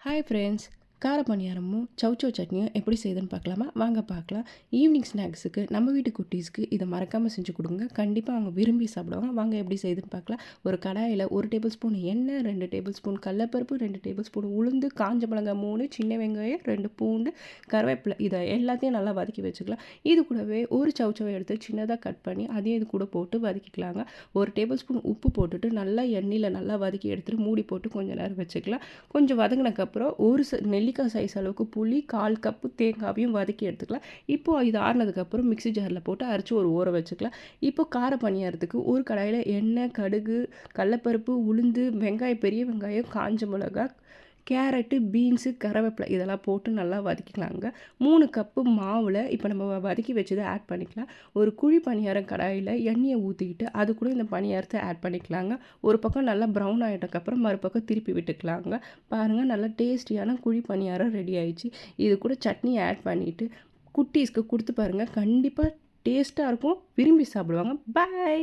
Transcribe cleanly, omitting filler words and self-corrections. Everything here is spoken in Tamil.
Hi friends. கார பணியாரமும் சௌச்சௌ சட்னியும் எப்படி செய்யுதுன்னு பார்க்கலாமா? வாங்க பார்க்கலாம். ஈவினிங் ஸ்நாக்ஸுக்கு நம்ம வீட்டு குட்டீஸ்க்கு இதை மறக்காமல் செஞ்சு கொடுங்க. கண்டிப்பாக அவங்க விரும்பி சாப்பிடுவாங்க. வாங்க எப்படி செய்யுதுன்னு பார்க்கலாம். ஒரு கடாயில் 1 டேபிள் ஸ்பூன் எண்ணெய், 2 டேபிள் ஸ்பூன் கடலப்பருப்பு, 2 டேபிள் ஸ்பூன் உளுந்து, காஞ்ச மிளகாய் 3, சின்ன வெங்காயம் 2, பூண்டு, கருவேப்பிலை இதை எல்லாத்தையும் நல்லா வதக்கி வச்சுக்கலாம். இது கூடவே ஒரு சௌச்சௌவை எடுத்து சின்னதாக கட் பண்ணி அதையும் இது கூட போட்டு வதக்கிக்கலாங்க. 1 டேபிள் ஸ்பூன் உப்பு போட்டுட்டு நல்லா எண்ணெயில் நல்லா வதக்கி எடுத்துகிட்டு மூடி போட்டு கொஞ்சம் நேரம் வச்சுக்கலாம். கொஞ்சம் வதங்கினதுக்கப்புறம் ஒரு நெல்லிக்காய் சைஸ் அளவுக்கு புளி, 1/4 கப்பு தேங்காவையும் வதக்கி எடுத்துக்கலாம். இப்போது இது ஆறுனதுக்கப்புறம் மிக்ஸி ஜாரில் போட்டு அரைச்சி ஒரு ஊற வச்சுக்கலாம். இப்போ கார பணியாரத்துக்கு ஒரு கடாயில் எண்ணெய், கடுகு, கடலப்பருப்பு, உளுந்து, வெங்காயம், பெரிய வெங்காயம், காஞ்ச மிளகாய், கேரட்டு, பீன்ஸு, கருவேப்பிலை இதெல்லாம் போட்டு நல்லா வதக்கிக்கலாங்க. 3 கப்பு மாவில் இப்போ நம்ம வதக்கி வச்சதை ஆட் பண்ணிக்கலாம். ஒரு குழி பணியாரம் கடாயில் எண்ணெயை ஊற்றிக்கிட்டு அது கூட இந்த பணியாரத்தை ஆட் பண்ணிக்கலாங்க. ஒரு பக்கம் நல்லா ப்ரௌன் ஆகிட்டக்கப்புறம் மறுபக்கம் திருப்பி விட்டுக்கலாங்க. பாருங்கள், நல்லா டேஸ்டியான குழி பணியாரம் ரெடி ஆயிடுச்சு. இது கூட சட்னி ஆட் பண்ணிவிட்டு குட்டீஸ்க்கு கொடுத்து பாருங்கள். கண்டிப்பாக டேஸ்ட்டாக இருக்கும், விரும்பி சாப்பிடுவாங்க. பாய்.